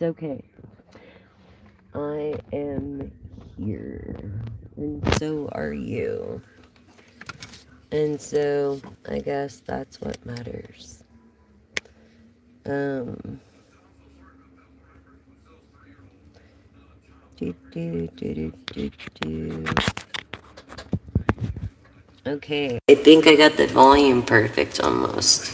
Okay, I am here, and so are you. And so, I guess that's what matters. Um, do, do, do, do, do, do. Okay, I think I got the volume perfect almost.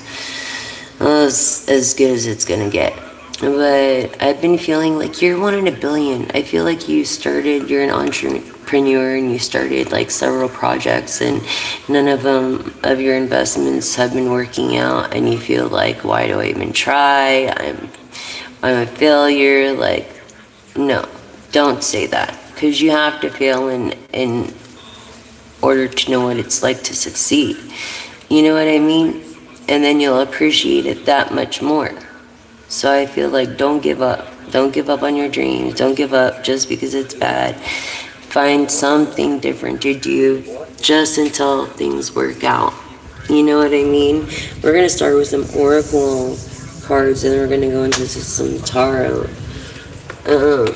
As good as it's gonna get. But I've been feeling like you're one in a billion. I feel like you're an entrepreneur and you started like several projects and none of them, of your investments have been working out and you feel like, why do I even try? I'm a failure. Like, no, don't say that because you have to fail in order to know what it's like to succeed. You know what I mean? And then you'll appreciate it that much more. So I feel like don't give up. Don't give up on your dreams. Don't give up just because it's bad. Find something different to do just until things work out. You know what I mean? We're going to start with some Oracle cards and then we're going to go into some Tarot. I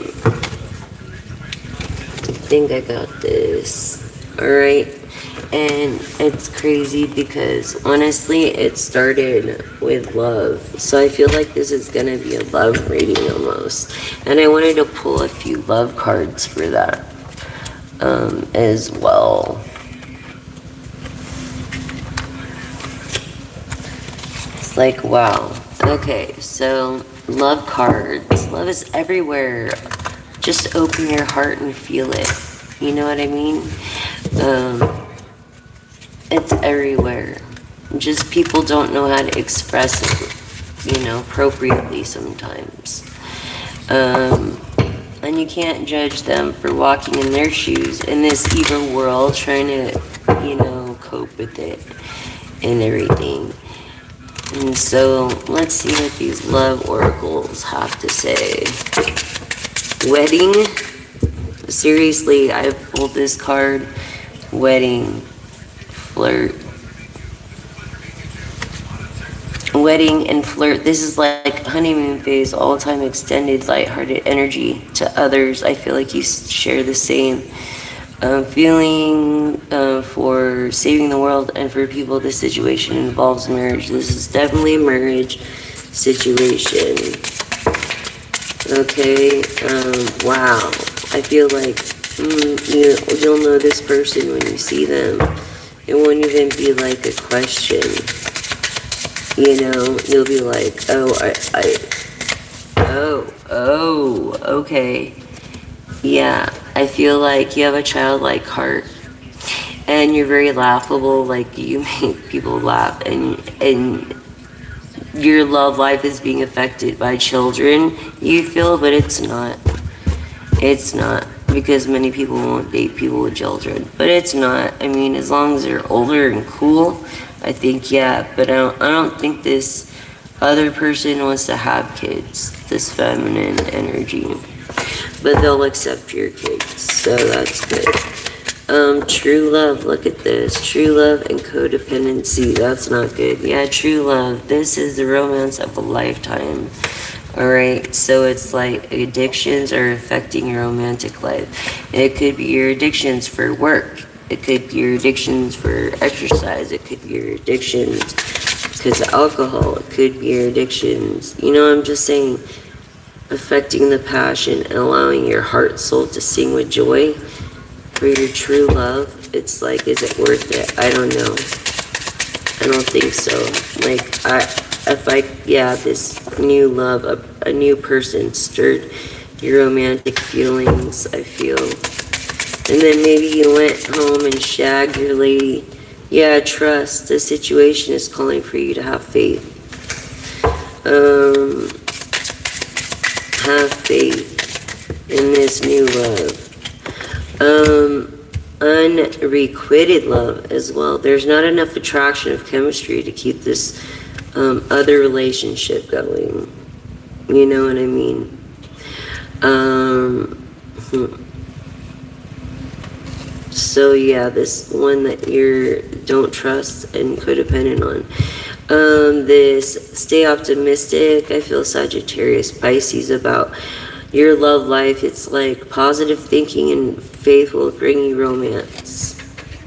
think I got this. Alright. And it's crazy because honestly, it started with love. So I feel like this is going to be a love reading almost. And I wanted to pull a few love cards for that as well. It's like, wow. Okay, so love cards. Love is everywhere. Just open your heart and feel it. You know what I mean? It's everywhere. Just people don't know how to express it, appropriately sometimes. And you can't judge them for walking in their shoes in this evil world, trying to, cope with it and everything. And so let's see what these love oracles have to say. Wedding. Seriously, I pulled this card. Wedding. Flirt. Wedding and flirt. This is like honeymoon phase, all time extended, lighthearted energy to others. I feel like you share the same feeling for saving the world and for people. This situation involves marriage. This is definitely a marriage situation. Okay, wow. I feel like you'll know this person when you see them. It won't even be like a question. You'll be like, okay. Yeah, I feel like you have a childlike heart and you're very laughable, like you make people laugh and your love life is being affected by children, you feel, but it's not. It's not, because many people won't date people with children, but it's not. I mean, as long as they're older and cool, I think, yeah, but I don't think this other person wants to have kids, this feminine energy, but they'll accept your kids, so that's good. True love, look at this. True love and codependency, that's not good. Yeah, true love, this is the romance of a lifetime. Alright, so it's like addictions are affecting your romantic life. It could be your addictions for work. It could be your addictions for exercise. It could be your addictions because of alcohol. It could be your addictions. I'm just saying, affecting the passion and allowing your heart soul to sing with joy for your true love. It's like, is it worth it? I don't know. I don't think so. This new love, a new person stirred your romantic feelings, I feel. And then maybe you went home and shagged your lady. Yeah, trust. The situation is calling for you to have faith. Have faith in this new love. Unrequited love as well. There's not enough attraction of chemistry to keep this other relationship going. You know what I mean? So yeah, this one that you don't trust and codependent on. This stay optimistic. I feel Sagittarius, Pisces about your love life. It's like positive thinking and faith will bring you romance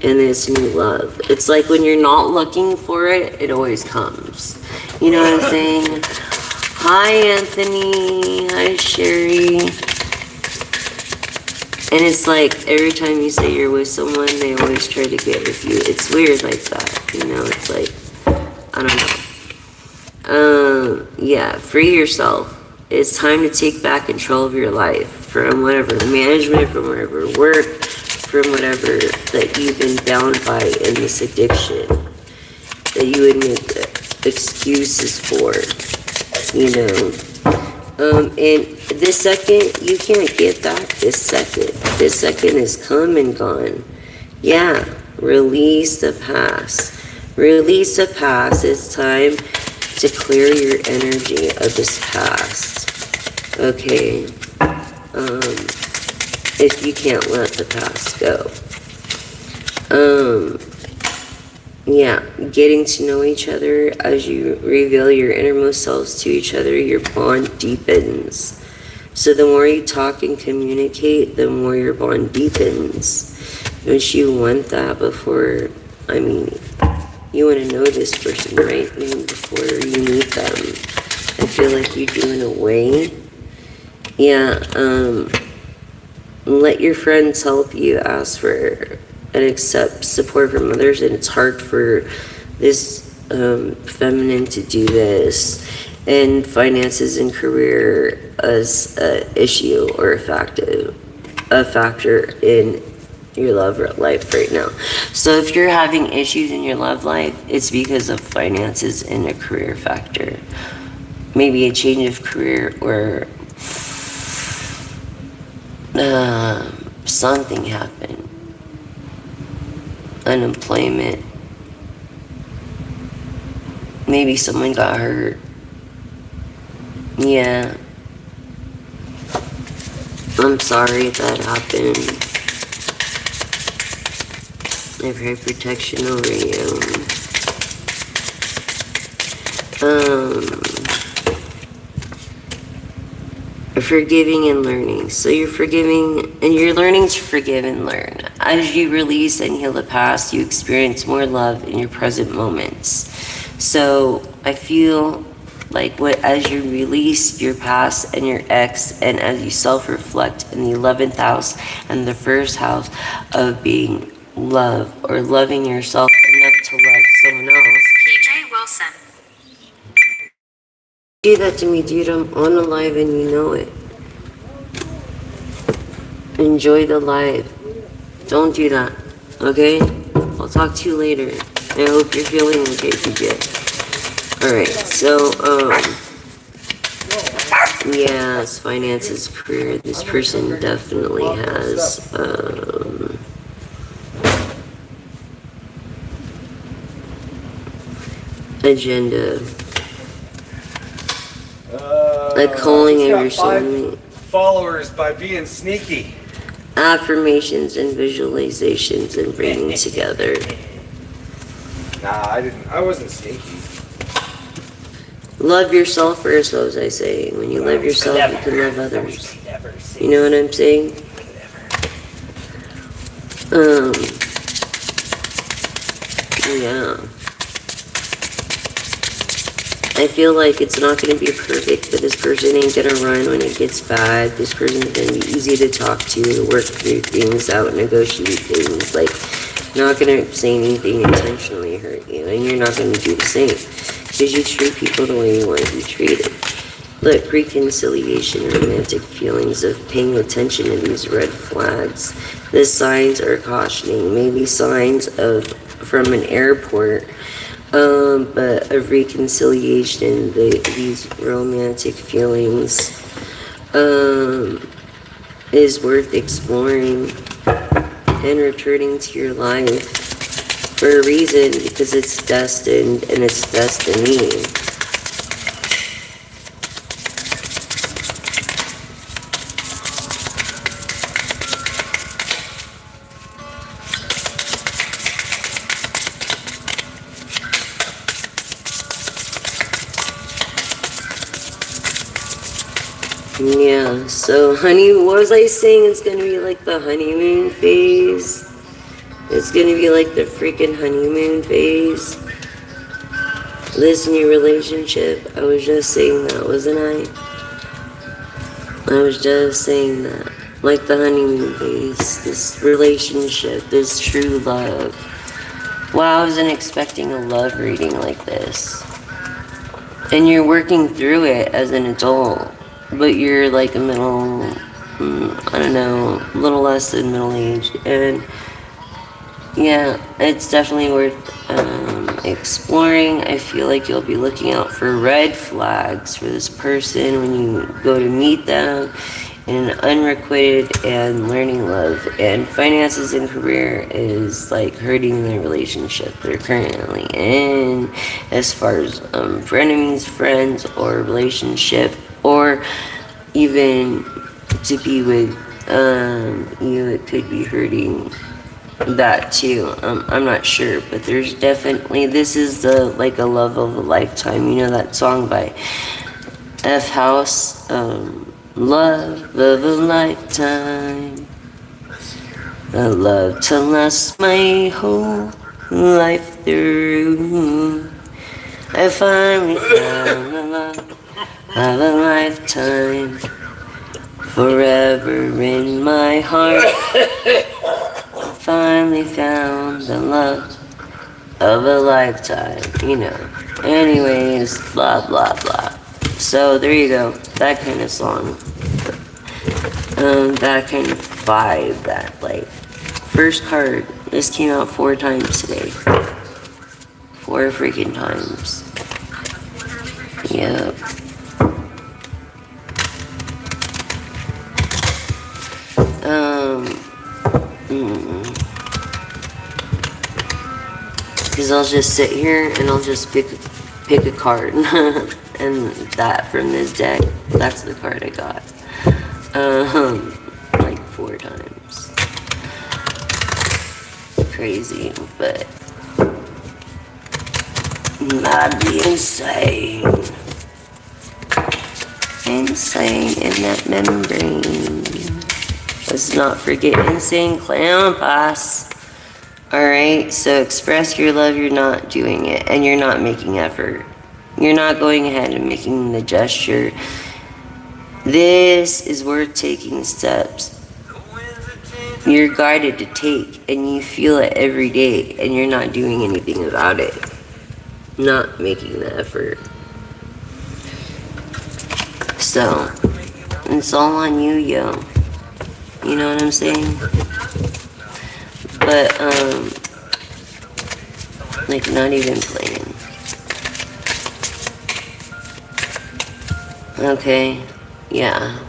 and this new love. It's like when you're not looking for it, it always comes. You know what I'm saying? Hi, Anthony. Hi, Sherry. And it's like every time you say you're with someone, they always try to get with you. It's weird like that. You know, it's like, I don't know. Yeah, free yourself. It's time to take back control of your life from whatever management, from whatever work, from whatever that you've been bound by in this addiction that you would make excuses for, you know. And this second, you can't get back this second. This second is come and gone. Yeah, release the past. Release the past. It's time to clear your energy of this past. Okay. If you can't let the past go. Yeah, getting to know each other as you reveal your innermost selves to each other, your bond deepens. So the more you talk and communicate, the more your bond deepens. Don't you want that before, I mean, you want to know this person, right? Even before you meet them. I feel like you do in a way. Yeah, let your friends help you ask for and accept support from others, and it's hard for this feminine to do this, and finances and career as an issue or a factor in your love life right now. So if you're having issues in your love life, it's because of finances and a career factor. Maybe a change of career or something happened. Unemployment. Maybe someone got hurt. Yeah. I'm sorry that happened. I pray protection over you. Forgiving and learning. So you're forgiving and you're learning to forgive and learn. As you release and heal the past, you experience more love in your present moments. So I feel like as you release your past and your ex, and as you self-reflect in the 11th house and the first house of being love or loving yourself enough to love someone else. PJ Wilson. Do that to me, dude. I'm on the live and you know it. Enjoy the live. Don't do that, okay? I'll talk to you later. I hope you're feeling okay, PJ. Alright, so, yeah, it's finances, career. This person definitely has, agenda. Like calling of your soulmate. Followers by being sneaky. Affirmations and visualizations and bringing together. Nah, I wasn't sneaky. Love yourself first, what was I saying? When you love yourself, you can love others. You know what I'm saying? Yeah. I feel like it's not going to be perfect, but this person ain't going to run when it gets bad. This person's going to be easy to talk to work through things out, negotiate things. Like, not going to say anything intentionally hurt you, and you're not going to do the same. Because you treat people the way you want to be treated. Look, reconciliation, romantic feelings of paying attention to these red flags. The signs are cautioning. Maybe signs from an airport. But of reconciliation, these romantic feelings is worth exploring and returning to your life for a reason, because it's destined and it's destiny. So what was I saying? It's gonna be like the honeymoon phase. It's gonna be like the freaking honeymoon phase. This new relationship. I was just saying that, wasn't I? I was just saying that. Like the honeymoon phase. This relationship. This true love. Wow, I wasn't expecting a love reading like this. And you're working through it as an adult. But you're like a middle, I don't know, a little less than middle aged. And yeah, it's definitely worth exploring. I feel like you'll be looking out for red flags for this person when you go to meet them in an unrequited and learning love. And finances and career is like hurting the relationship they're currently in, as far as frenemies, friends, or relationship, or even to be with you. It could be hurting that too. I'm not sure, but there's definitely, this is the like a love of a lifetime. You know that song by F House, love of a lifetime, a love to last my whole life through. I finally found the love of a lifetime, forever in my heart. Finally found the love of a lifetime, you know. Anyways, blah blah blah. So there you go. That kind of song. That kind of vibe. That like first card. This came out 4 times today. 4 freaking times. Yep. Because I'll just sit here and I'll just pick a card. And that from this deck, that's the card I got. Like 4 times. Crazy, but I'd be insane. Insane in that membrane. Let's not forget insane clown pass. Alright, so express your love, you're not doing it, and you're not making effort. You're not going ahead and making the gesture. This is worth taking steps. You're guided to take, and you feel it every day, and you're not doing anything about it. Not making the effort. So, it's all on you, yo. You know what I'm saying? But, like, not even playing. Okay, yeah.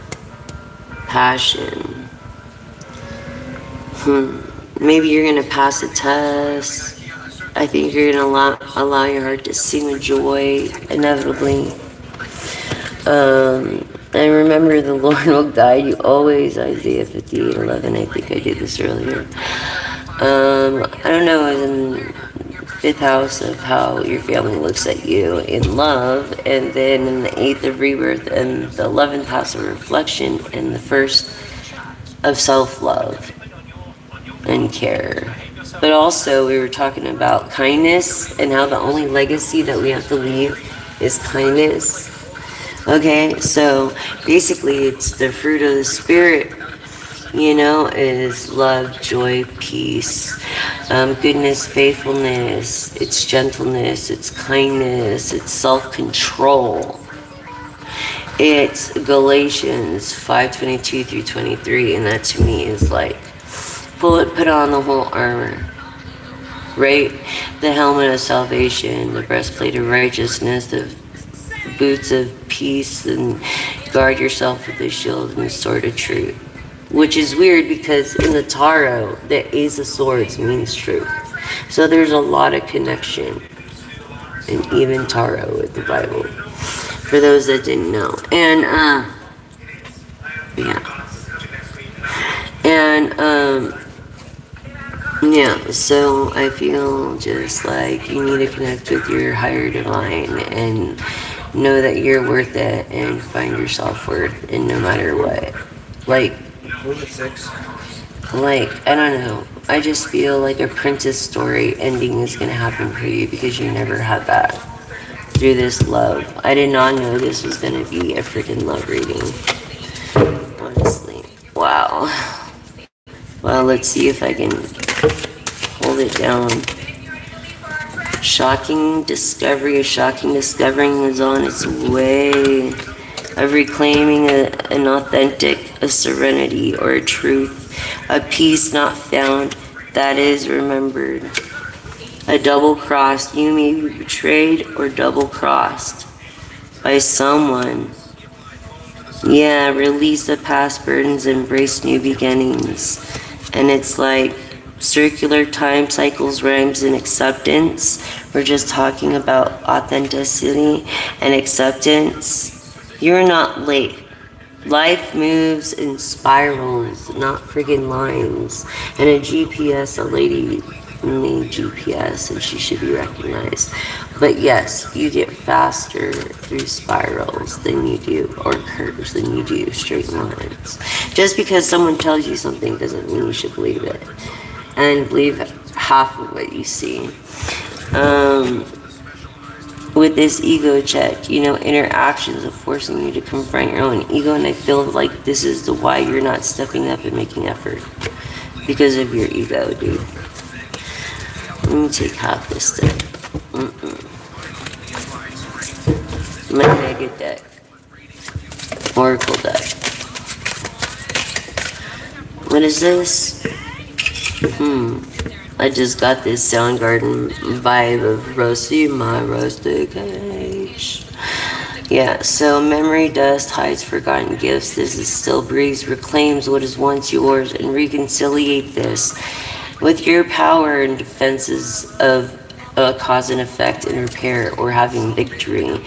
Passion. Maybe you're gonna pass a test. I think you're gonna allow your heart to sing with joy, inevitably. And remember, the Lord will guide you always. Isaiah 58:11. I think I did this earlier. I don't know, in the 5th house of how your family looks at you in love, and then in the 8th of rebirth, and the 11th house of reflection, and the 1st of self-love and care. But also, we were talking about kindness and how the only legacy that we have to leave is kindness. Okay, so basically it's the fruit of the spirit, you know, is love, joy, peace, goodness, faithfulness, it's gentleness, it's kindness, it's self-control. It's Galatians 5:22 through 23, and that to me is like, put on the whole armor, right? The helmet of salvation, the breastplate of righteousness, the boots of peace, and guard yourself with the shield and the sword of truth. Which is weird because in the tarot, the Ace of Swords means truth. So there's a lot of connection in even tarot with the Bible, for those that didn't know. And so I feel just like you need to connect with your higher divine and know that you're worth it and find your self-worth in no matter what. Like, Move at 6. I don't know. I just feel like a princess story ending is gonna happen for you because you never had that through this love. I did not know this was gonna be a freaking love reading. Honestly. Wow. Well, let's see if I can hold it down. Shocking discovery. A shocking discovery is on its way of reclaiming an authentic, a serenity or a truth, a peace not found that is remembered. A double cross. You may be betrayed or double crossed by someone. Yeah, release the past burdens, embrace new beginnings. And it's like circular time cycles, rhymes, and acceptance. We're just talking about authenticity and acceptance. You're not late. Life moves in spirals, not friggin' lines. And a GPS, a lady made GPS, and she should be recognized. But yes, you get faster through spirals than you do, or curves than you do straight lines. Just because someone tells you something doesn't mean you should believe it. And believe half of what you see. With this ego check, interactions of forcing you to confront your own ego, and I feel like this is the why you're not stepping up and making effort. Because of your ego, dude. Let me take half this deck. My mega deck. Oracle deck. What is this? I just got this Soundgarden vibe of Roasty, my rustic cage. Yeah, so memory dust hides forgotten gifts. This is still breeze, reclaims what is once yours, and reconciliate this with your power and defenses of cause and effect and repair or having victory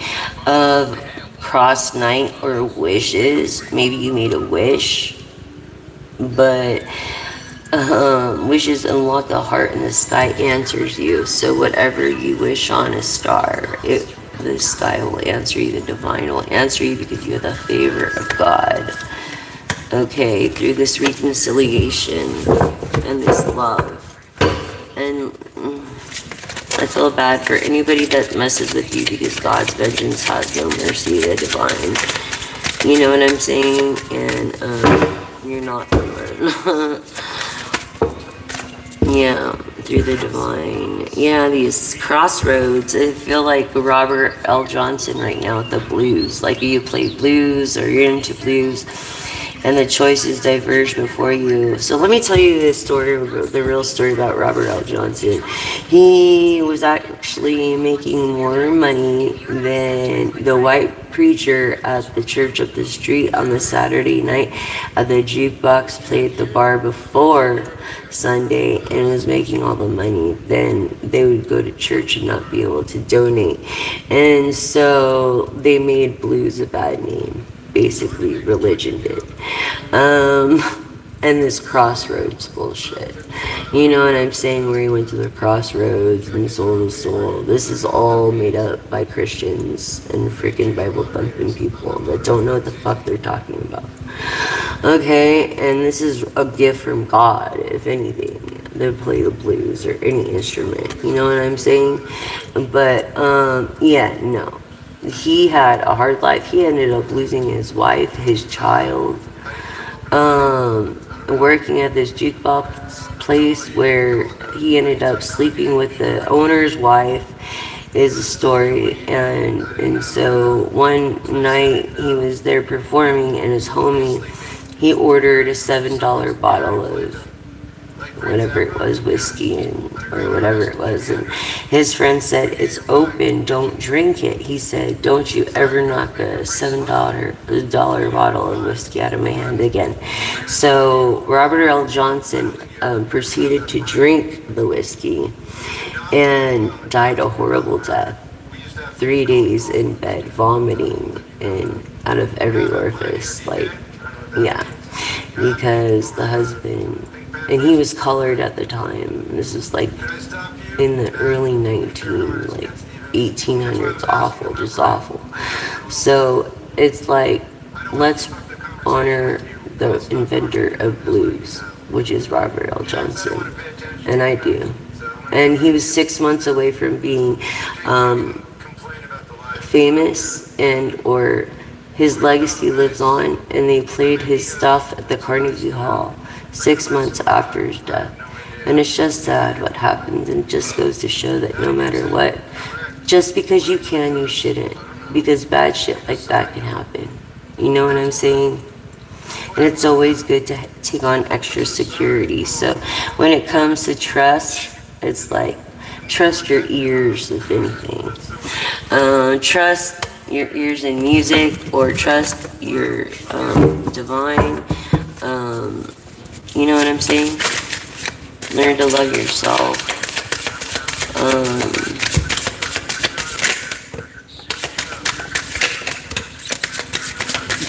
of cross night or wishes. Maybe you made a wish, but wishes unlock the heart and the sky answers you. So whatever you wish on a star, the sky will answer you, the divine will answer you because you have the favor of God. Okay, through this reconciliation and this love. And I feel bad for anybody that messes with you because God's vengeance has no mercy, the divine. You know what I'm saying? And you're not alone. Yeah, through the divine. Yeah, these crossroads. I feel like Robert L. Johnson right now with the blues. Like you play blues or you're into blues and the choices diverge before you. So let me tell you the story, the real story about Robert L. Johnson. He was actually making more money than the white preacher at the church up the street on the Saturday night. The jukebox played at the bar before Sunday and was making all the money. Then they would go to church and not be able to donate. And so they made blues a bad name. Basically, religion did. And this crossroads bullshit. You know what I'm saying? Where he went to the crossroads and soul to soul. This is all made up by Christians and freaking Bible thumping people that don't know what the fuck they're talking about. Okay, and this is a gift from God, if anything, to play the blues or any instrument. You know what I'm saying? But, yeah, no. He had a hard life. He ended up losing his wife, his child, working at this jukebox place where he ended up sleeping with the owner's wife is a story. And so one night he was there performing and his homie, he ordered a $7 bottle of whatever it was, whiskey or whatever it was, and his friend said, "It's open, don't drink it." He said, "Don't you ever knock a $7 bottle of whiskey out of my hand again." So Robert L. Johnson proceeded to drink the whiskey and died a horrible death. 3 days in bed, vomiting and out of every orifice, because the husband, and he was colored at the time. This is in the early 1800s, awful, just awful. So it's like, let's honor the inventor of blues, which is Robert L. Johnson, and I do. And he was 6 months away from being famous, and or his legacy lives on, and they played his stuff at the Carnegie Hall 6 months after his death. And it's just sad what happens, and it just goes to show that no matter what, just because you can, you shouldn't, because bad shit like that can happen. You know what I'm saying? And it's always good to take on extra security. So when it comes to trust, it's like, trust your ears, if anything. Trust your ears in music, or trust your divine. You know what I'm saying? Learn to love yourself.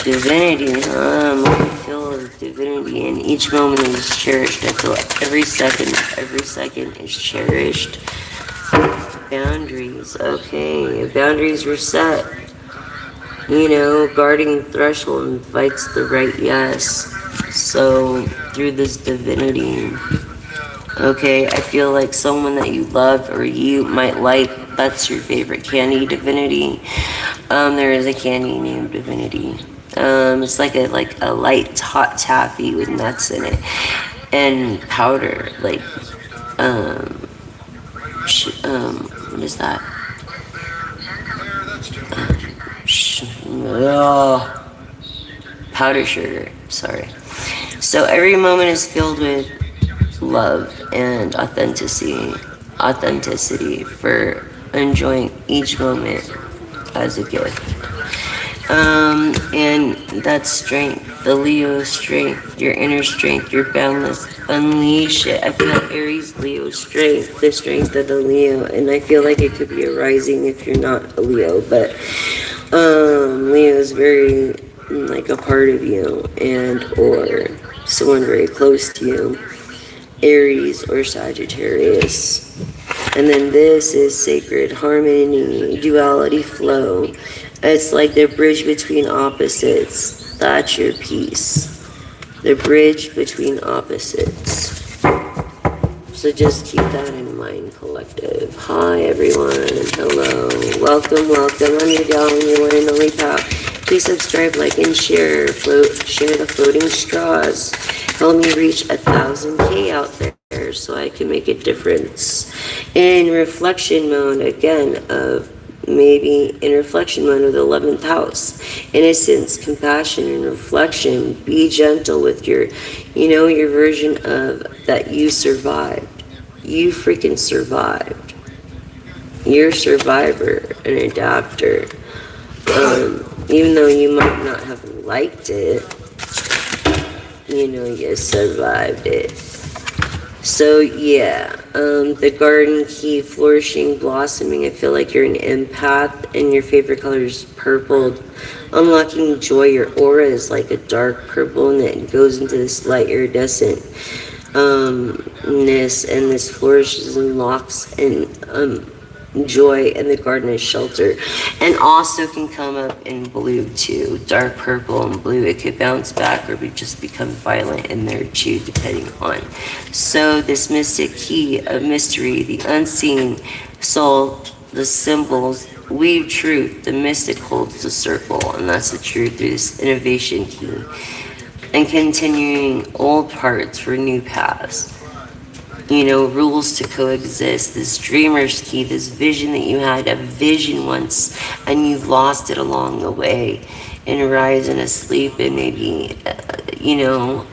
Divinity, I feel divinity, and each moment is cherished. I feel like every second is cherished. Boundaries, okay, boundaries were set. You know, guarding threshold invites the right yes. So, through this divinity, okay, I feel like someone that you love or you might like, that's your favorite candy, divinity. There is a candy named Divinity. It's like a light hot taffy with nuts in it and powder, like what is that? Powder sugar. Sorry. So every moment is filled with love and authenticity for enjoying each moment as a gift. And that's strength, the Leo strength, your inner strength, your boundless, unleash it. I feel like Aries, Leo strength, the strength of the Leo, and I feel like it could be a rising if you're not a Leo, but Leo is very like a part of you, and or someone very close to you, Aries or Sagittarius. And then this is sacred harmony, duality, flow. It's like the bridge between opposites. That's your peace. The bridge between opposites. So just keep that in mind, collective. Hi, everyone. Hello. Welcome, welcome. I'm your gal, your one and only pal. Please subscribe, like, and share. Share the floating straws. Help me reach 1,000K out there so I can make a difference. In reflection mode, again, of maybe in reflection mode of the 11th house, innocence, compassion, and reflection. Be gentle with your version of that you survived. You freaking survived. You're a survivor, an adapter. Even though you might not have liked it, you survived it. So yeah, the garden key, flourishing, blossoming. I feel like you're an empath and your favorite color is purple. Unlocking joy, your aura is like a dark purple and it goes into this light iridescent ness, and this flourishes and locks and joy, and the garden is shelter. And also can come up in blue too, dark purple and blue. It could bounce back or just become violent in there too, depending on. So this mystic key of mystery, the unseen soul, the symbols, weave truth. The mystic holds the circle, and that's the truth through this innovation key. And continuing old parts for new paths. Rules to coexist, this dreamer's key, this vision that you had, a vision once, and you lost it along the way, and rise and asleep, and maybe,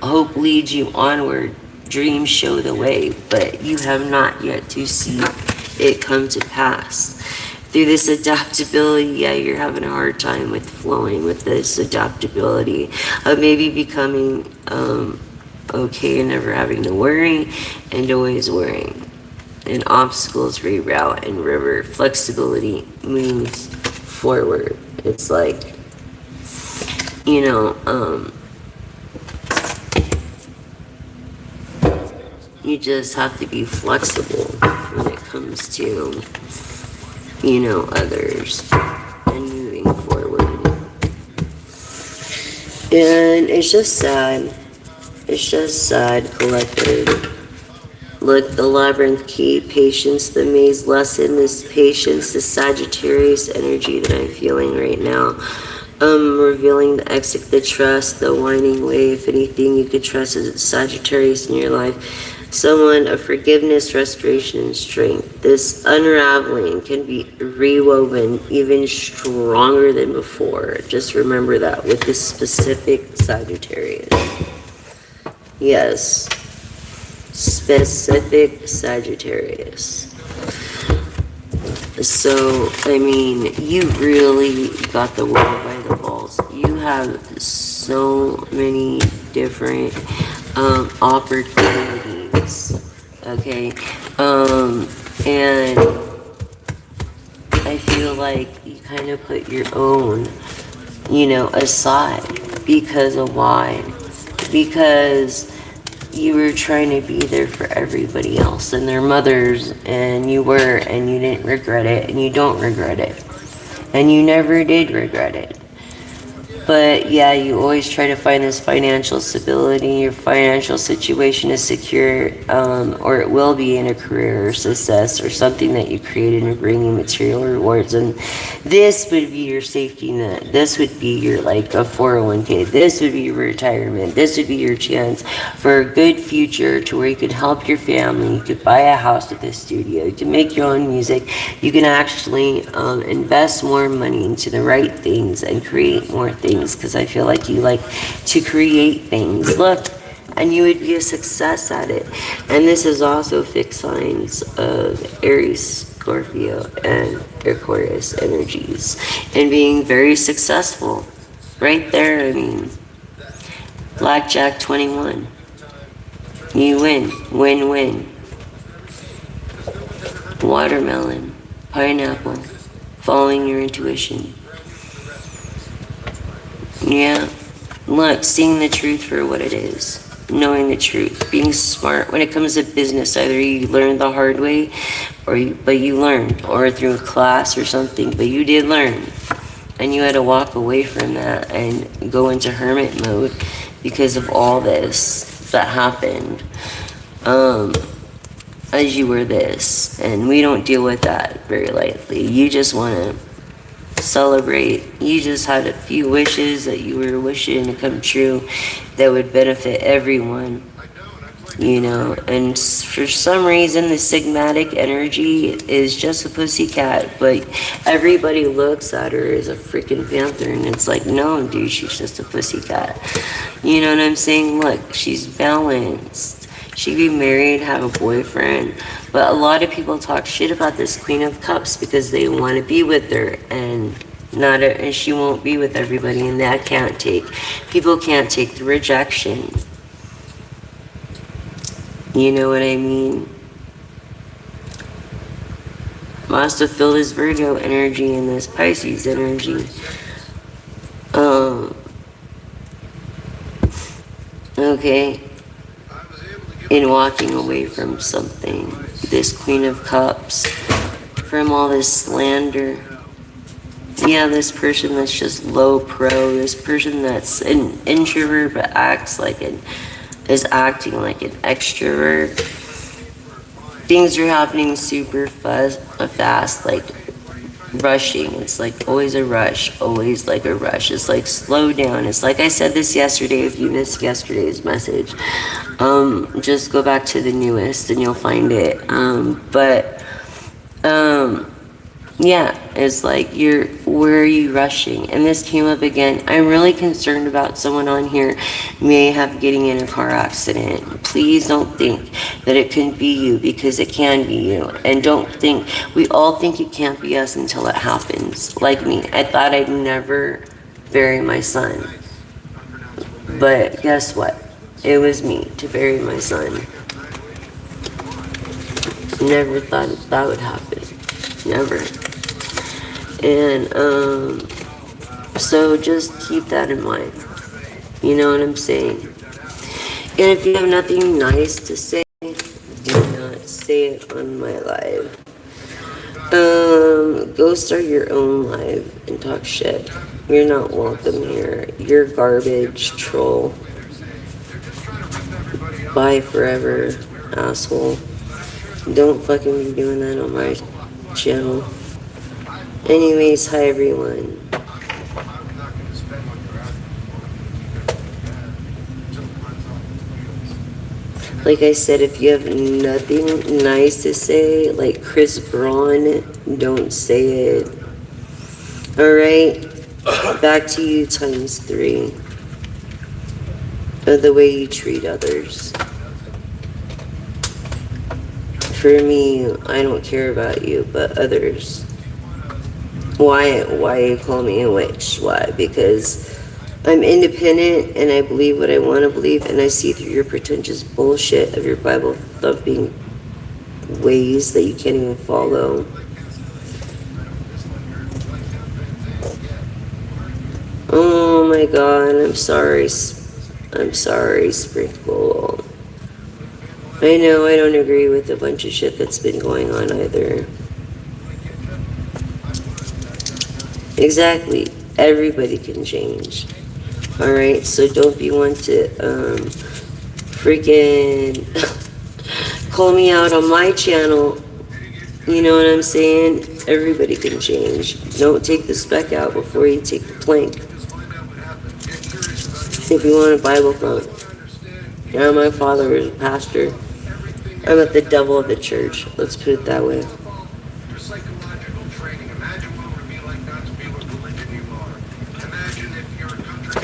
hope leads you onward, dreams show the way, but you have not yet to see it come to pass. Through this adaptability, yeah, you're having a hard time with flowing with this adaptability of maybe becoming, okay and never having to worry and always worrying. And obstacles reroute, and river flexibility moves forward. It's like, you just have to be flexible when it comes to, others and moving forward. And it's just sad. It's just sad, collective. Look, the labyrinth key, patience, the maze lesson, this patience, this Sagittarius energy that I'm feeling right now. Revealing the exit, the trust, the winding way. If anything you could trust is a Sagittarius in your life. Someone of forgiveness, restoration, and strength. This unraveling can be rewoven even stronger than before. Just remember that with this specific Sagittarius. Yes. Specific Sagittarius. So, I mean, you really got the world by the balls. You have so many different opportunities, okay? And I feel like you kind of put your own, aside. Because of why? Because you were trying to be there for everybody else and their mothers, and you were, and you didn't regret it, and you don't regret it, and you never did regret it. But yeah, you always try to find this financial stability. Your financial situation is secure, or it will be in a career or success or something that you created and bringing material rewards. And this would be your safety net. This would be your a 401k. This would be your retirement. This would be your chance for a good future to where you could help your family. You could buy a house with a studio. You can make your own music. You can actually invest more money into the right things and create more things. Because I feel like you like to create things. Look, and you would be a success at it. And this is also fixed signs of Aries, Scorpio, and Aquarius energies. And being very successful. Right there, I mean, Blackjack 21. You win. Win-win. Watermelon. Pineapple. Following your intuition. Yeah, look, seeing the truth for what it is, knowing the truth, being smart when it comes to business. Either you learned the hard way, but you learned, or through a class or something, but you did learn, and you had to walk away from that and go into hermit mode because of all this that happened. As you were this, and we don't deal with that very lightly. You just want to celebrate. You just had a few wishes that you were wishing to come true that would benefit everyone, and for some reason the sigmatic energy is just a pussycat, but everybody looks at her as a freaking panther, and it's like, no dude, she's just a pussycat. You know what I'm saying? Look, she's balanced. She could be married, have a boyfriend, but a lot of people talk shit about this Queen of Cups because they want to be with her, and and she won't be with everybody, and that people can't take the rejection. You know what I mean? Must have filled this Virgo energy and this Pisces energy. Okay. In walking away from something, this Queen of Cups, from all this slander. Yeah, this person that's just low pro, this person that's an introvert but is acting like an extrovert. Things are happening super fast, like rushing. It's like always a rush, always like a rush. It's like slow down. It's like I said this yesterday. If you missed yesterday's message, just go back to the newest and you'll find it. Yeah, it's like where are you rushing? And this came up again. I'm really concerned about someone on here may have getting in a car accident. Please don't think that it can be you, because it can be you. And don't think, we all think it can't be us until it happens. Like me, I thought I'd never bury my son. But guess what? It was me to bury my son. Never thought that would happen. Never. And so just keep that in mind. You know what I'm saying? And if you have nothing nice to say, do not say it on my live. Go start your own live and talk shit. You're not welcome here. You're garbage, troll. Bye forever, asshole. Don't fucking be doing that on my channel. Anyways, hi everyone. Like I said, if you have nothing nice to say, like Chris Braun, don't say it. Alright? Back to you times 3. Of the way you treat others. For me, I don't care about you, but others. Why you call me a witch? Why? Because I'm independent and I believe what I want to believe, and I see through your pretentious bullshit of your Bible thumping ways that you can't even follow. Oh my god, I'm sorry. I'm sorry, Sprinkle. I know I don't agree with a bunch of shit that's been going on either. Exactly. Everybody can change. Alright, so don't be one to freaking call me out on my channel. You know what I'm saying? Everybody can change. Don't take the speck out before you take the plank. If you want a Bible thump. Yeah, my father is a pastor. I'm at the devil of the church. Let's put it that way.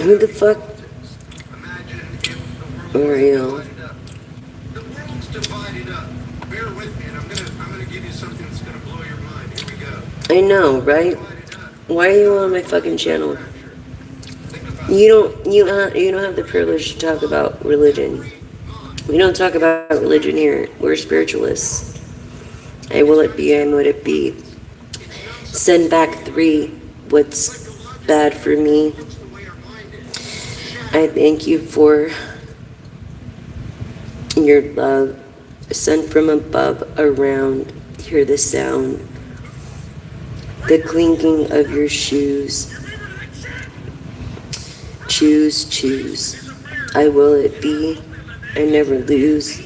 Who the fuck are you? I know, right? Why are you on my fucking channel? You don't have the privilege to talk about religion. We don't talk about religion here. We're spiritualists. I will it be, and would it be. Send back 3. What's bad for me? I thank you for your love. Sent from above around. Hear the sound. The clinking of your shoes. Choose, choose. I will it be. I never lose.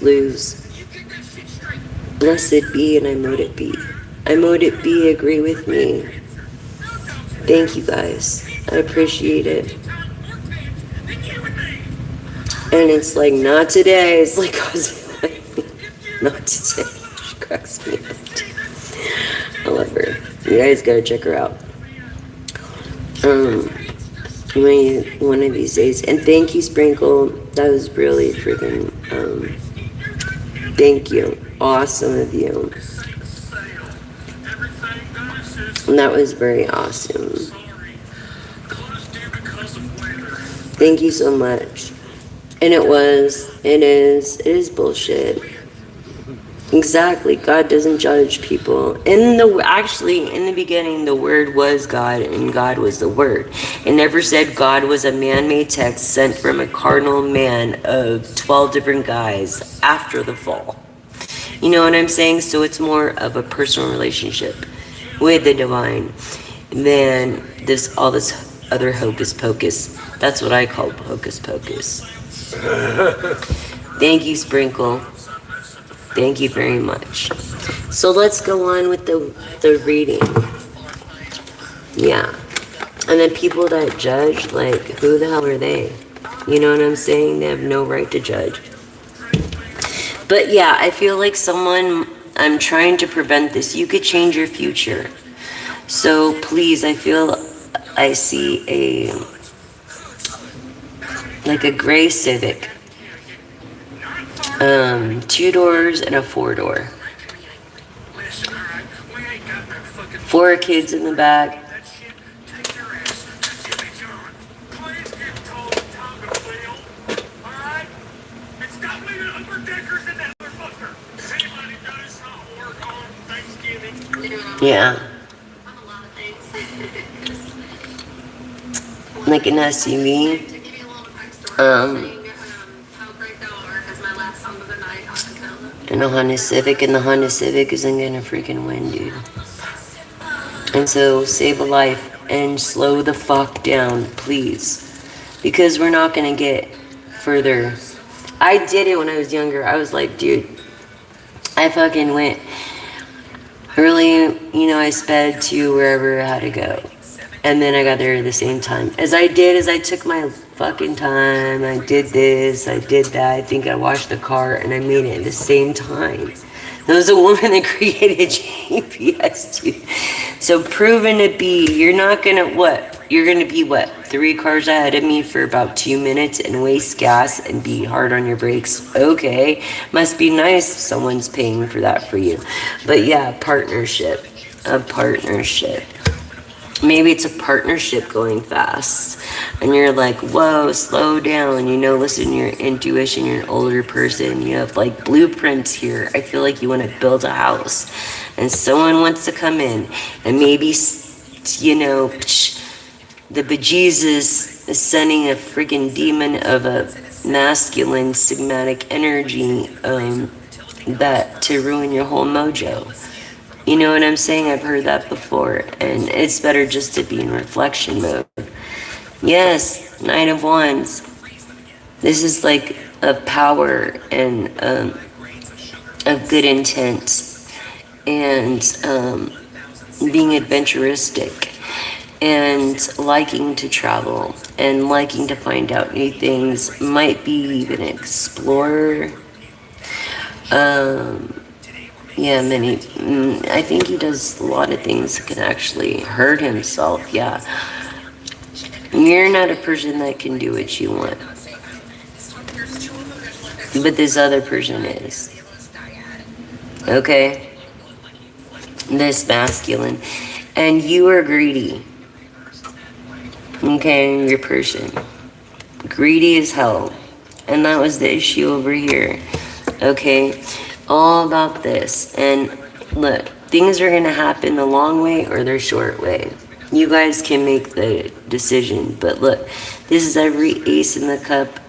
Blessed be, and I mote it be. I mote it be, agree with me. Thank you guys. I appreciate it. And it's like, not today. It's like, not today. She cracks me up. I love her. You guys gotta check her out. One of these days. And thank you, Sprinkle. That was really freaking, thank you. Awesome of you. And that was very awesome. Thank you so much. And it is bullshit. Exactly. God doesn't judge people. Actually, in the beginning, the Word was God, and God was the Word. It never said God was a man-made text sent from a carnal man of 12 different guys after the fall. You know what I'm saying? So it's more of a personal relationship with the divine than all this other hocus pocus. That's what I call hocus pocus. Thank you, Sprinkle. Thank you very much. So let's go on with the reading. Yeah. And then people that judge, like, who the hell are they? You know what I'm saying? They have no right to judge. But yeah, I feel like I'm trying to prevent this. You could change your future. So please, I feel I see like a gray Civic. 2 doors and a 4-door. 4 kids in the back. Yeah. Like an SUV. And a Honda Civic, and the Honda Civic isn't gonna freaking win, dude. And so save a life and slow the fuck down, please. Because we're not gonna get further. I did it when I was younger. I was like, dude, I fucking went early, I sped to wherever I had to go. And then I got there at the same time. As I took my fucking time. I did this, I did that. I think I washed the car and I made it at the same time. There was a woman that created GPS, dude. So proven to be, you're not gonna, what? You're gonna be, what? 3 cars ahead of me for about 2 minutes and waste gas and be hard on your brakes. Okay. Must be nice if someone's paying for that for you. But yeah, partnership. A partnership. Maybe it's a partnership going fast and you're like, whoa, slow down, listen to your intuition. You're an older person, you have like blueprints here. I feel like you want to build a house and someone wants to come in and maybe the bejesus is sending a freaking demon of a masculine sigmatic energy that to ruin your whole mojo. You know what I'm saying? I've heard that before, and it's better just to be in reflection mode. Yes, Knight of Wands. This is like of power and of good intent and being adventuristic and liking to travel and liking to find out new things. Might be even an explorer. Yeah, I think he does a lot of things that can actually hurt himself, yeah. You're not a person that can do what you want. But this other person is. Okay? This masculine. And you are greedy. Okay, your person. Greedy as hell. And that was the issue over here. Okay? All about this. And look, things are going to happen the long way or the short way. You guys can make the decision. But look, this is every ace in the cup,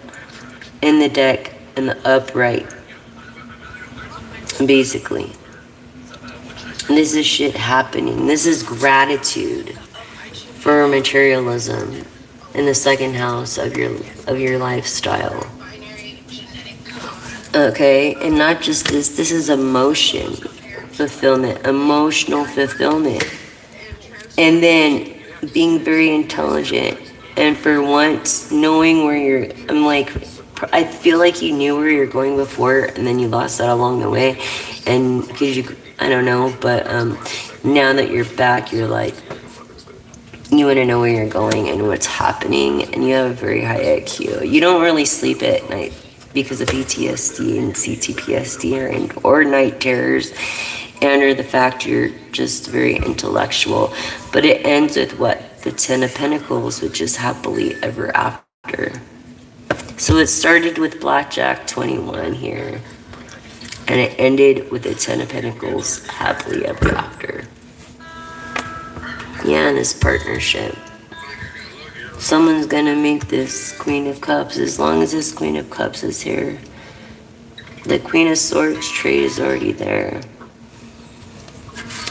in the deck, and the upright. Basically. This is shit happening. This is gratitude for materialism in the second house of your lifestyle. Okay, and not just this is emotional fulfillment. And then being very intelligent. And for once, knowing where I feel like you knew where you're going before and then you lost that along the way. And because I don't know, but now that you're back, you're like, you want to know where you're going and what's happening. And you have a very high IQ. You don't really sleep at night because of PTSD and CTPSD or night terrors, and or the fact you're just very intellectual. But it ends with what? The 10 of Pentacles, which is happily ever after. So it started with Blackjack 21 here, and it ended with the 10 of Pentacles, happily ever after. Yeah, this partnership. Someone's gonna make this Queen of Cups as long as this Queen of Cups is here. The Queen of Swords trade is already there.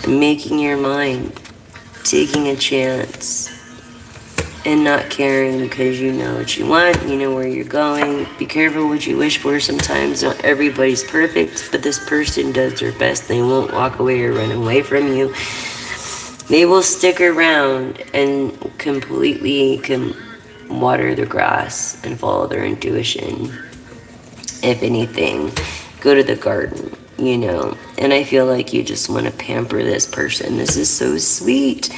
Making your mind, taking a chance, and not caring because you know what you want, you know where you're going. Be careful what you wish for. Sometimes not everybody's perfect, but this person does their best. They won't walk away or run away from you. They will stick around and completely water the grass and follow their intuition. If anything, go to the garden, And I feel like you just want to pamper this person. This is so sweet.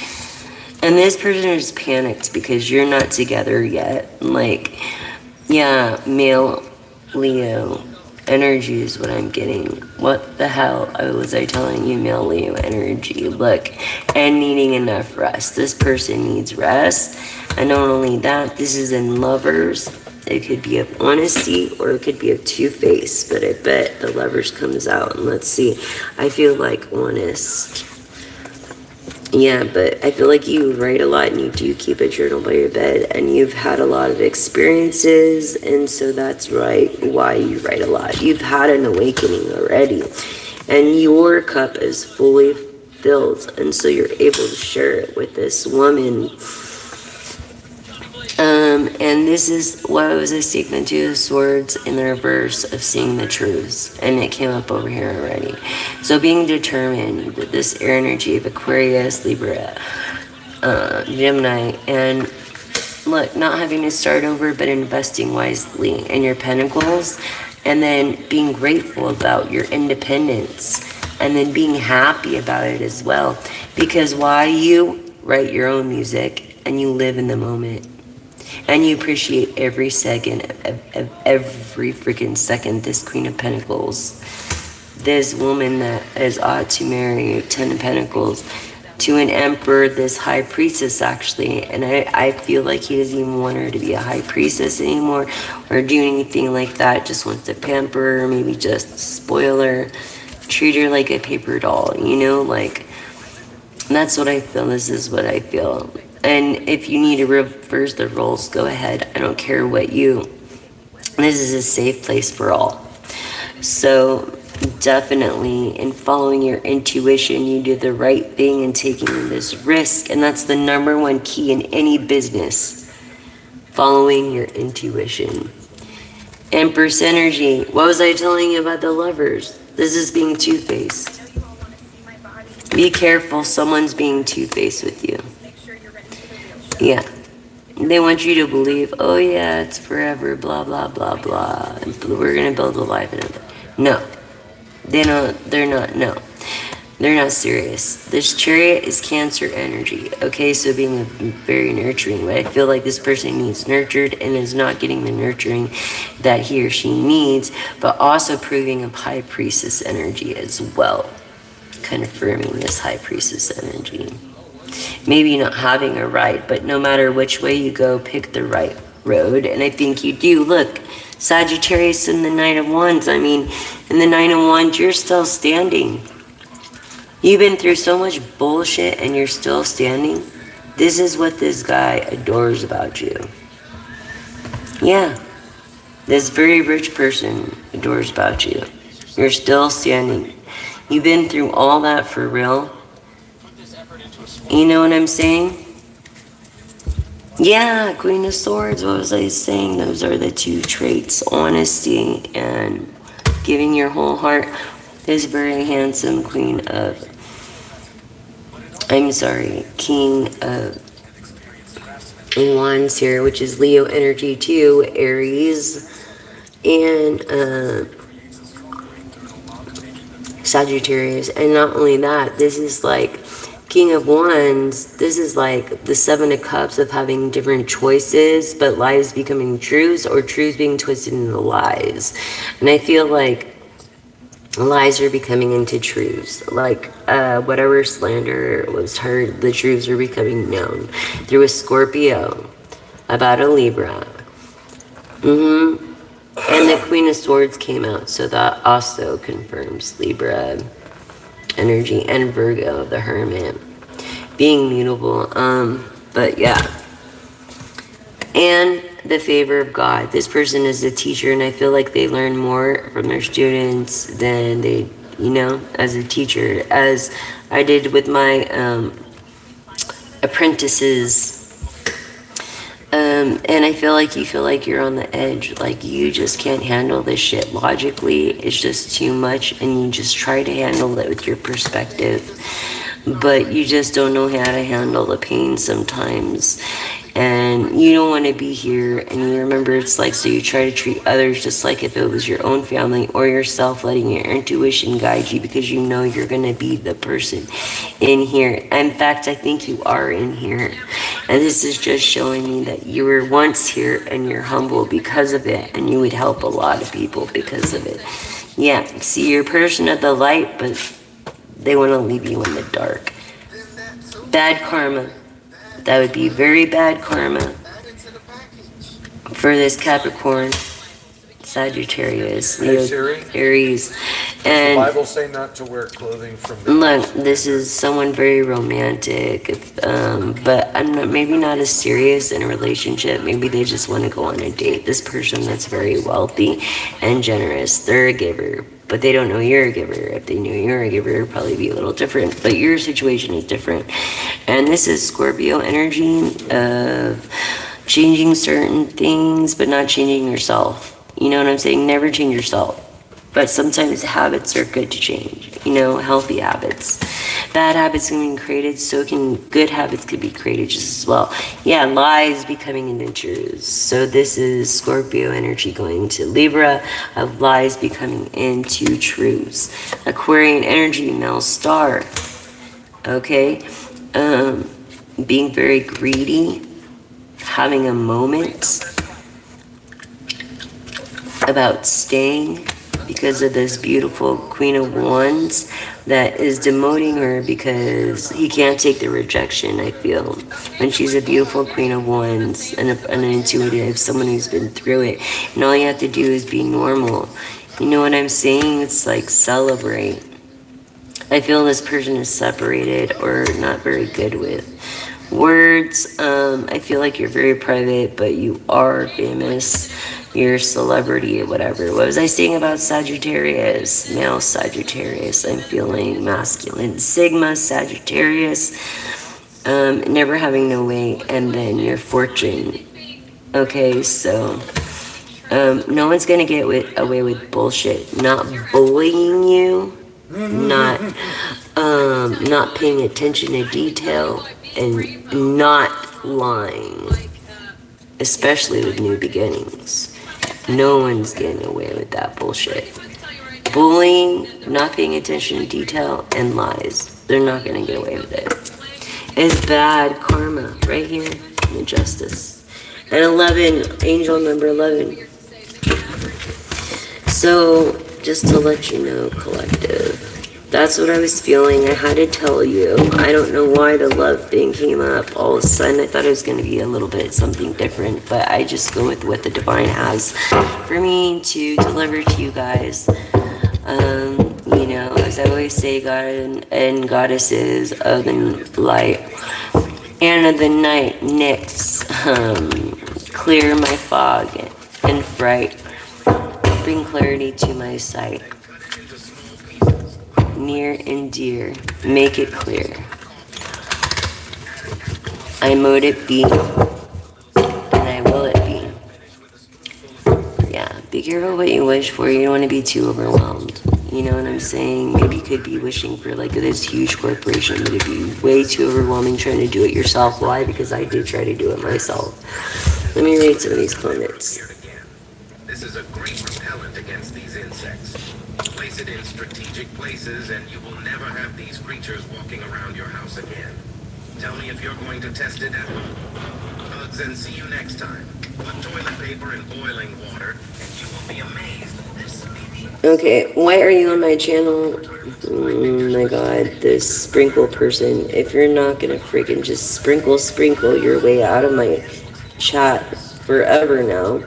And this person is panicked because you're not together yet. Male Leo energy is what I'm getting. What the hell was I telling you, male Leo energy? Look, and needing enough rest. This person needs rest. And not only that, this is in Lovers. It could be of honesty or it could be of two-face. But I bet the Lovers comes out. And let's see. I feel like honest. Yeah, but I feel like you write a lot and you do keep a journal by your bed and you've had a lot of experiences, and so that's right why you write a lot. You've had an awakening already and your cup is fully fulfilled, and so you're able to share it with this woman. And this is what was I seeking to the swords in the reverse of seeing the truths, and it came up over here already. So being determined with this air energy of Aquarius, Libra, Gemini, and look, not having to start over, but investing wisely in your pentacles, and then being grateful about your independence, and then being happy about it as well. Because why you write your own music and you live in the moment, and you appreciate every second of every freaking second. This Queen of Pentacles, this woman that is ought to marry, 10 of Pentacles, to an emperor, this high priestess actually. And I feel like he doesn't even want her to be a high priestess anymore or do anything like that. Just wants to pamper her, maybe just spoil her, treat her like a paper doll, you know, like, that's what I feel. This is what I feel. And if you need to reverse the roles, go ahead. I don't care what you, this is a safe place for all. So definitely in following your intuition, you do the right thing and taking this risk. And that's the number one key in any business, following your intuition. Empress energy. What was I telling you about the lovers? This is being two-faced. Be careful, someone's being two-faced with you. Yeah. They want you to believe, oh yeah, it's forever, blah, blah, blah, blah. And we're going to build a life in it. No. They're not serious. This Chariot is Cancer energy. Okay, so being very nurturing. But I feel like this person needs nurtured and is not getting the nurturing that he or she needs, but also proving a High Priestess energy as well. Confirming this High Priestess energy. Maybe not having a right, but no matter which way you go, pick the right road. And I think you do. Look, Sagittarius in the Nine of Wands. I mean, in the Nine of Wands, you're still standing. You've been through so much bullshit and you're still standing. This is what this guy adores about you. Yeah. This very rich person adores about you. You're still standing. You've been through all that for real. You know what I'm saying? Yeah, Queen of Swords. What was I saying? Those are the two traits. Honesty and giving your whole heart. This very handsome King of Wands here, which is Leo energy too, Aries, and Sagittarius. And not only that, this is like King of Wands, this is like the Seven of Cups of having different choices, but lies becoming truths or truths being twisted into lies. And I feel like lies are becoming into truths. Like whatever slander was heard, the truths are becoming known through a Scorpio about a Libra. And the Queen of Swords came out, so that also confirms Libra energy, and Virgo, the Hermit, being mutable. But yeah. And the favor of God. This person is a teacher, and I feel like they learn more from their students than they, you know, as a teacher, as I did with my apprentices. And I feel like you feel like you're on the edge, like you just can't handle this shit logically. It's just too much, and you just try to handle it with your perspective, but you just don't know how to handle the pain sometimes. And you don't want to be here, and you remember it's like, so you try to treat others just like if it was your own family or yourself, letting your intuition guide you, because you know you're going to be the person in here. In fact, I think you are in here, and this is just showing me that you were once here and you're humble because of it, and you would help a lot of people because of it. Yeah, see, you're a person of the light, but they want to leave you in the dark. Bad karma. That would be very bad karma for this Capricorn, Sagittarius, Leo, Aries. And the Bible say not to wear clothing from the look, this is someone very romantic, but I'm not, maybe not as serious in a relationship. Maybe they just want to go on a date. This person that's very wealthy and generous. They're a giver. but they don't know you're a giver. If they knew you're a giver, it'd probably be a little different. But your situation is different. And this is Scorpio energy of changing certain things, but not changing yourself. You know what I'm saying? Never change yourself. But sometimes habits are good to change, you know, healthy habits. Bad habits can be created, so can good habits could be created just as well. Yeah, lies becoming into truths. So this is Scorpio energy going to Libra, of lies becoming into truths. Aquarian energy, male star. Okay? Being very greedy, having a moment about staying, because of this beautiful Queen of Wands that is demoting her because he can't take the rejection, I feel. When she's a beautiful Queen of Wands and an intuitive, someone who's been through it, and all you have to do is be normal. You know what I'm saying? It's like celebrate. I feel this person is separated or not very good with words. I feel like you're very private, but you are famous. You're a celebrity or whatever. What was I saying about Sagittarius? Male Sagittarius. I'm feeling masculine. Sigma Sagittarius. Never having no weight. And then your fortune. Okay, so no one's gonna get away with bullshit. Not bullying you. Not paying attention to detail. And not lying. Especially with new beginnings. No one's getting away with that bullshit. Bullying, not paying attention to detail, and lies. They're not going to get away with it. It's bad karma right here in the Justice. And 11, angel number 11. So, just to let you know, collective, that's what I was feeling. I had to tell you. I don't know why the love thing came up. All of a sudden, I thought it was going to be a little bit something different. But I just go with what the divine has for me to deliver to you guys. You know, as I always say, God and goddesses of the light and of the night, Nyx, clear my fog and fright. Bring clarity to my sight. Near and dear, make it clear. I mote it be, and I will it be. Yeah, be careful what you wish for. You don't want to be too overwhelmed. You know what I'm saying? Maybe you could be wishing for like this huge corporation, but it'd be way too overwhelming trying to do it yourself. Why? Because I did try to do it myself. Let me read some of these comments. This is a great repellent against these insects. Place it in strategic places and you will never have these creatures walking around your house again. Tell me if you're going to test it at home. Hugs and see you next time. Put toilet paper in boiling water and you will be amazed. Okay, why are you on my channel? Oh my god, this sprinkle person. If you're not gonna freaking just sprinkle your way out of my chat forever now,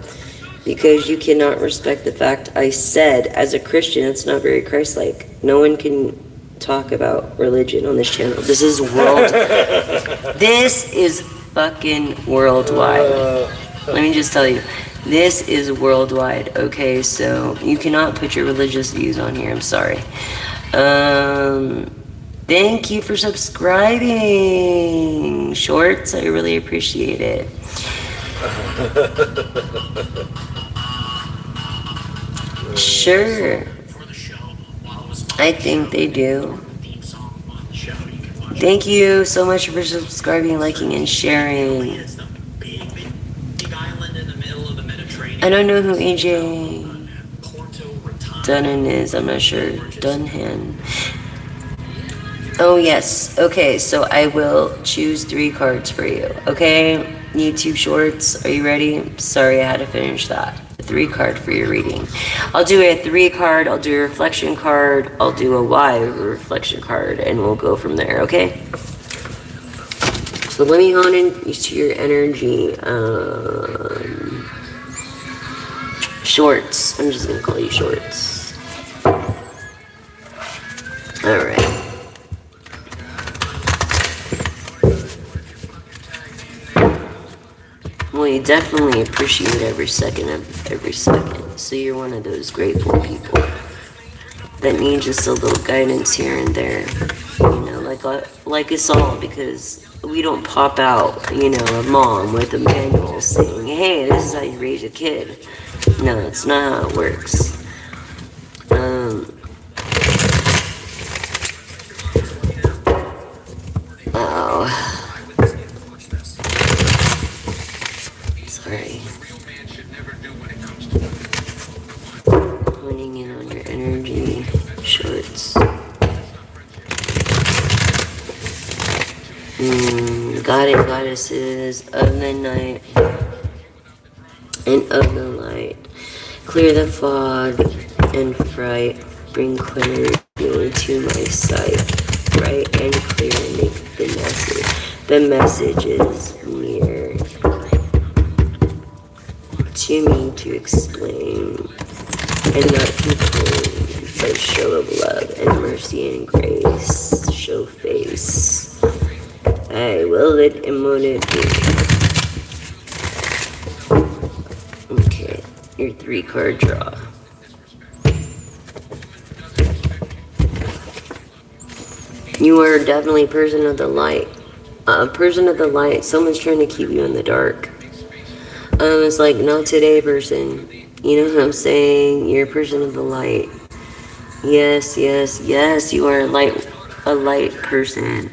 because you cannot respect the fact I said, as a Christian, it's not very Christ-like. No one can talk about religion on this channel. This is This is fucking worldwide. Let me just tell you. This is worldwide, okay? So you cannot put your religious views on here. I'm sorry. Thank you for subscribing, Shorts. I really appreciate it. Sure. I think they do. Thank you so much for subscribing, liking, and sharing. I don't know who AJ Dunnan is. I'm not sure. Dunhan. Oh, yes. Okay, so I will choose 3 cards for you. Okay? YouTube Shorts, are you ready? Sorry, I had to finish that. 3 card for your reading. I'll do a 3 card, I'll do a reflection card, I'll do a live reflection card, and we'll go from there, okay? So let me hone into your energy. Shorts. I'm just gonna call you Shorts. Alright. Well, you definitely appreciate every second of every second. So you're one of those grateful people. that need just a little guidance here and there. You know, like us all, because we don't pop out, you know, a mom with a manual saying, hey, this is how you raise a kid. No, it's not how it works. Oh. Sorry. Honing in on your energy shorts. Goddesses of the night and of the light. Clear the fog and fright. Bring clarity to my sight. Bright and clear, make the message. The message is near to me to explain and not complain, but show of love and mercy and grace. Show face. I will it and won't it be. Okay, your 3-card draw. You are definitely a person of the light. A person of the light. Someone's trying to keep you in the dark. It's like, not today, person. You know what I'm saying? You're a person of the light. Yes, yes, yes, you are a light person.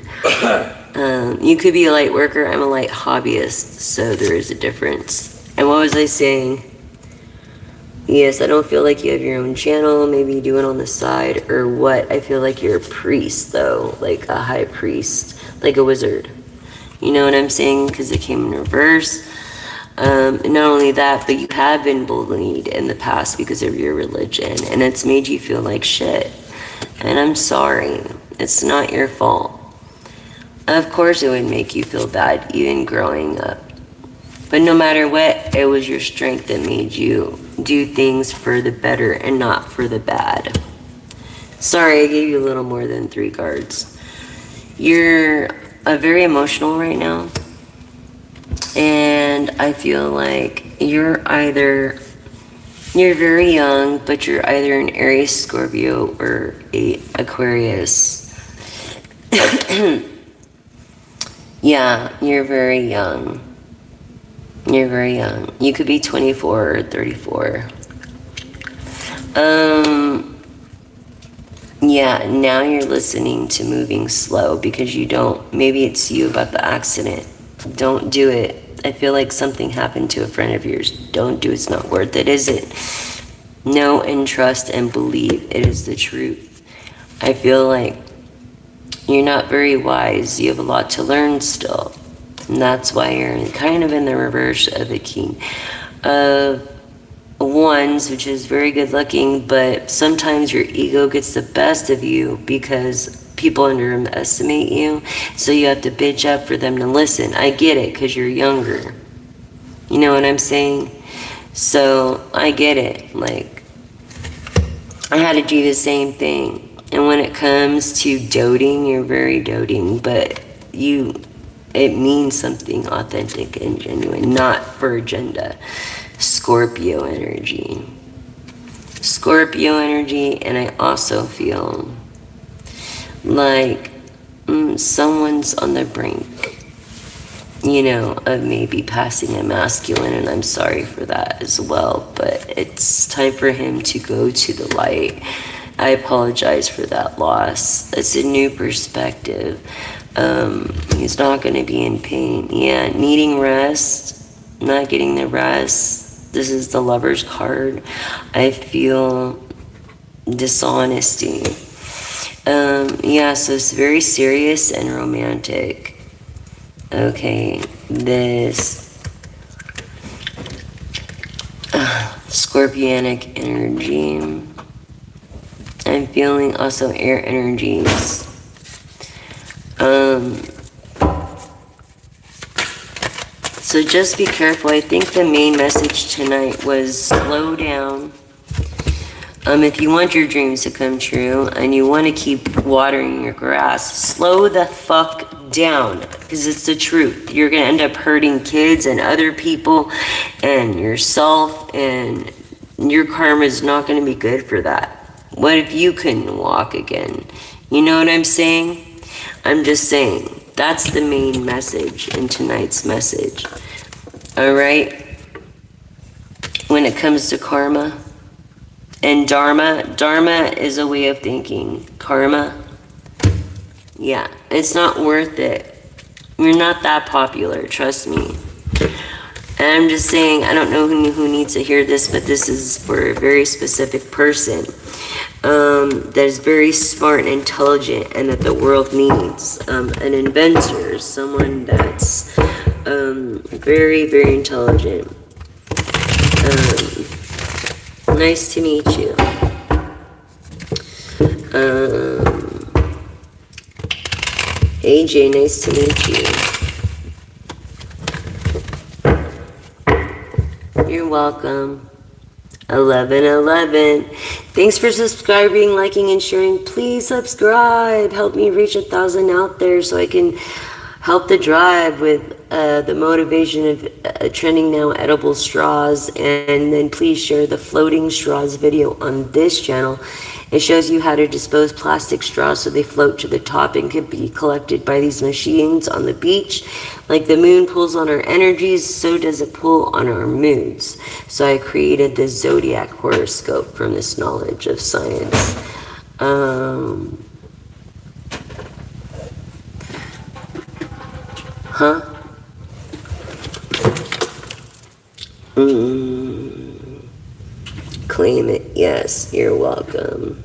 You could be a light worker. I'm a light hobbyist, so there is a difference. And what was I saying? Yes, I don't feel like you have your own channel. Maybe you do it on the side or what. I feel like you're a priest, though, like a high priest, like a wizard. You know what I'm saying? Because it came in reverse. Not only that, but you have been bullied in the past because of your religion, and it's made you feel like shit. And I'm sorry. It's not your fault. Of course it would make you feel bad, even growing up. But no matter what, it was your strength that made you do things for the better and not for the bad. Sorry, I gave you a little more than 3 cards. You're very emotional right now. And I feel like you're very young, but you're either an Aries, Scorpio, or a Aquarius. Yeah, you're very young. You're very young. You could be 24 or 34. Yeah, now you're listening to Moving Slow because you don't, maybe it's you about the accident. Don't do it. I feel like something happened to a friend of yours. Don't do it. It's not worth it, is it? Know and trust and believe it is the truth. I feel like you're not very wise. You have a lot to learn still. And that's why you're kind of in the reverse of the King of Wands, which is very good looking, but sometimes your ego gets the best of you because people underestimate you, so you have to bitch up for them to listen. I get it, because you're younger. You know what I'm saying? So I get it. Like, I had to do the same thing. And when it comes to doting, you're very doting, but it means something authentic and genuine, not for agenda. Scorpio energy. Scorpio energy, and I also feel like someone's on the brink, you know, of maybe passing a masculine, and I'm sorry for that as well, but it's time for him to go to the light. I apologize for that loss. It's a new perspective. He's not going to be in pain. Yeah, needing rest, not getting the rest. This is the Lover's card. I feel dishonesty. Yeah, so it's very serious and romantic. Okay, this Scorpionic energy. I'm feeling also air energies. So just be careful. I think the main message tonight was slow down. If you want your dreams to come true and you want to keep watering your grass, slow the fuck down, because it's the truth. You're going to end up hurting kids and other people and yourself, and your karma is not going to be good for that. What if you couldn't walk again? You know what I'm saying? I'm just saying, that's the main message in tonight's message. All right? When it comes to karma and dharma is a way of thinking. Karma, yeah, it's not worth it. We're not that popular, trust me. And I'm just saying, I don't know who needs to hear this, but this is for a very specific person that is very smart and intelligent and that the world needs. An inventor, someone that's very, very intelligent. Nice to meet you. AJ, nice to meet you. You're welcome. 1111. Thanks for subscribing, liking, and sharing. Please subscribe. Help me reach 1,000 out there so I can help the drive with the motivation of trending now edible straws. And then please share the floating straws video on this channel. It shows you how to dispose plastic straws so they float to the top and can be collected by these machines on the beach. Like the moon pulls on our energies, so does it pull on our moods. So I created this zodiac horoscope from this knowledge of science. Claim it. Yes, you're welcome.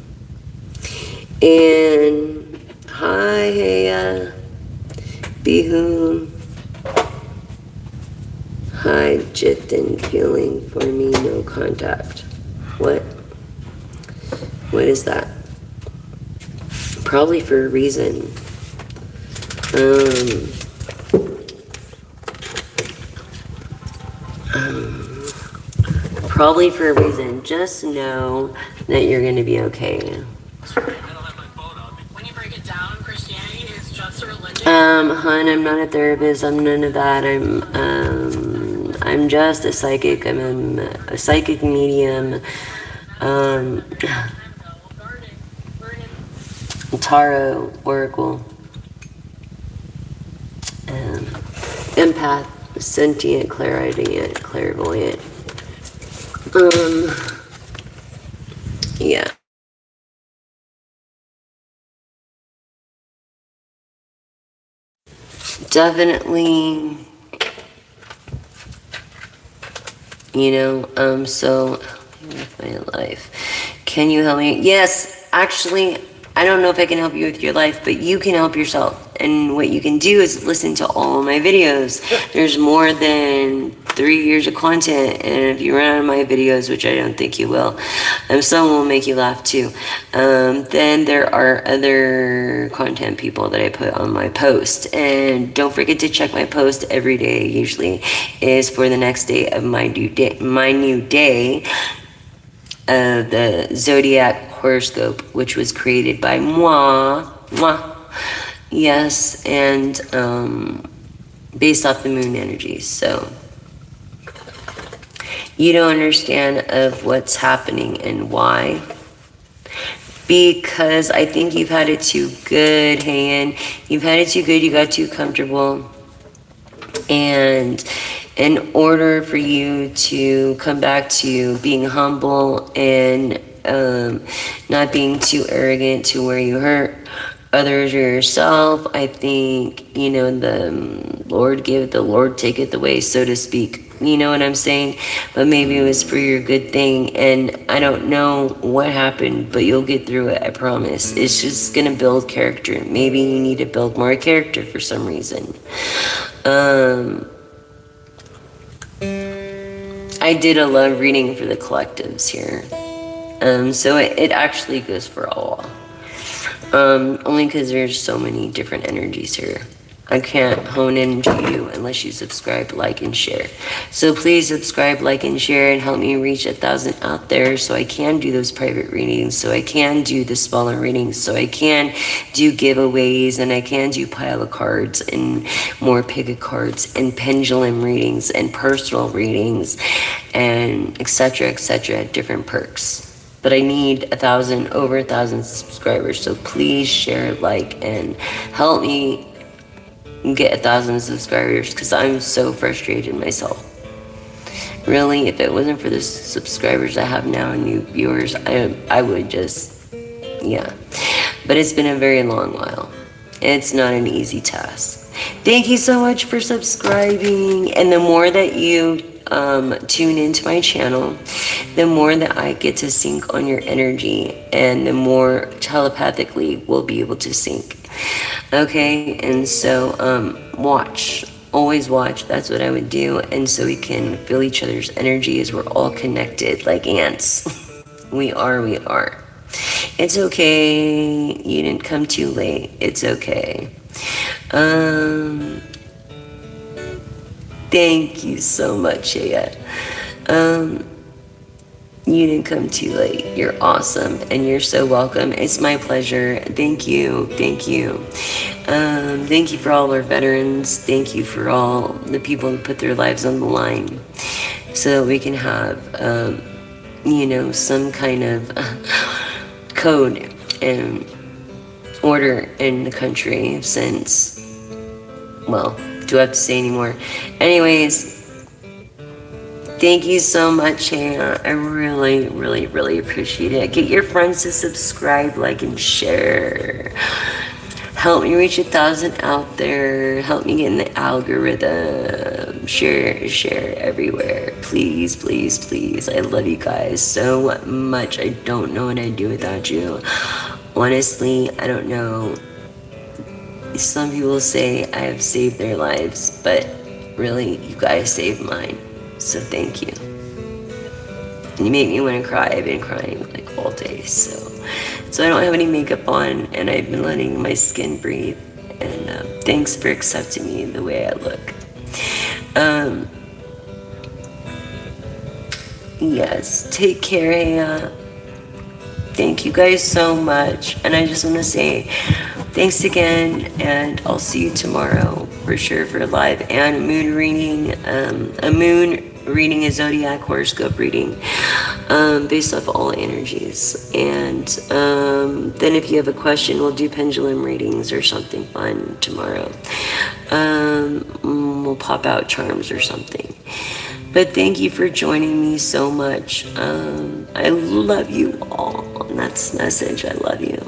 And hi, hey, Bihoon. Hi, Jitin. Feeling for me, no contact. What? What is that? Probably for a reason. Probably for a reason. Just know that you're going to be okay. When you break it down, Christianity is just a religion. Hun, I'm not a therapist. I'm none of that. I'm just a psychic. I'm a psychic medium. Tarot, oracle, empath, sentient, clairaudient, clairvoyant. Yeah. Definitely, so with my life. Can you help me? Yes, actually, I don't know if I can help you with your life, but you can help yourself. And what you can do is listen to all of my videos. There's more than 3 years of content, and if you run out of my videos, which I don't think you will, some will make you laugh too. Then there are other content people that I put on my post, and don't forget to check my post every day. Usually is for the next day of my new day of the zodiac horoscope, which was created by moi. Yes, and based off the moon energies. So you don't understand of what's happening and why, because I think you've had it too good, Hayan. You've had it too good. You got too comfortable, and in order for you to come back to being humble and not being too arrogant to where you hurt others or yourself, I think, the Lord giveth, the Lord taketh away, so to speak. You know what I'm saying? But maybe it was for your good thing, and I don't know what happened, but you'll get through it, I promise. It's just gonna build character. Maybe you need to build more character for some reason. I did a love reading for the collectives here. So it actually goes for all. Only because there's so many different energies here. I can't hone into you unless you subscribe, like, and share. So please subscribe, like, and share, and help me reach 1,000 out there so I can do those private readings, so I can do the smaller readings, so I can do giveaways, and I can do pile of cards and more pick of cards and pendulum readings and personal readings and etc., different perks. but I need over 1,000 subscribers. So please share, like, and help me get 1,000 subscribers, because I'm so frustrated myself. Really, if it wasn't for the subscribers I have now and new viewers, I would just, yeah. But it's been a very long while. It's not an easy task. Thank you so much for subscribing. And the more that you tune into my channel, the more that I get to sync on your energy, and the more telepathically we'll be able to sync. Okay, and so watch. Always watch. That's what I would do. And so we can feel each other's energy as we're all connected like ants. We are. It's okay. You didn't come too late. It's okay. Thank you so much, Aya. You didn't come too late. You're awesome, and you're so welcome. It's my pleasure. Thank you. Thank you for all our veterans. Thank you for all the people who put their lives on the line so that we can have, some kind of code and order in the country since, well, do I have to say anymore? Anyways, thank you so much, Hannah. I really, really, really appreciate it. Get your friends to subscribe, like, and share. Help me reach 1,000 out there. Help me get in the algorithm. Share everywhere. Please, please, please. I love you guys so much. I don't know what I'd do without you. Honestly, I don't know. Some people say I have saved their lives, but really, you guys saved mine. So thank you. You make me want to cry. I've been crying like all day, so I don't have any makeup on, and I've been letting my skin breathe. And thanks for accepting me the way I look. Yes, take care, Haya. Thank you guys so much, and I just want to say thanks again, and I'll see you tomorrow for sure for a live and moon reading, a moon reading, a zodiac horoscope reading, based off all energies. And then if you have a question, we'll do pendulum readings or something fun tomorrow. We'll pop out charms or something. But thank you for joining me so much. I love you all. And that's the message. I love you.